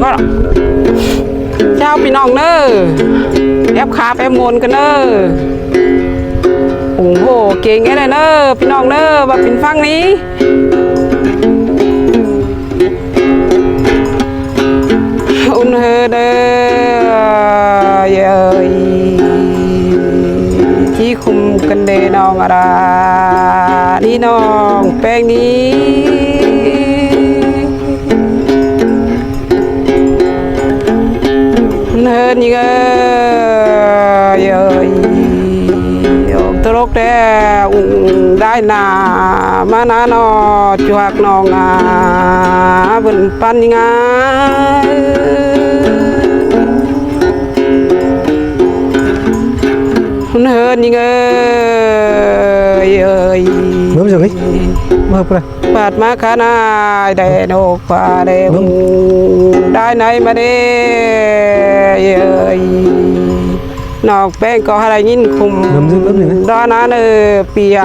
ก็เจ้าพี่น้องเนอแอบขาแอบมนกันเนอโอ้โหเก่งไงเลยเนอพี่น้องเนอว่าเป็นฟังนี้อุ่นเฮเดเยยที่คุมกันเดน้องอะไรนี่น้องแป้งนี้เฮินยังเยยตลกแต่ได้นามานาโนจวกน้องบนปันงาเฮินยังเยยเมื่อไหร่เมื่อไหร่ปาดมาขนาดได้นกฟ้าได้ได้ไหนมาเด้เยยนอกแป้งก็ให้ยินคุมดอนาเนปีย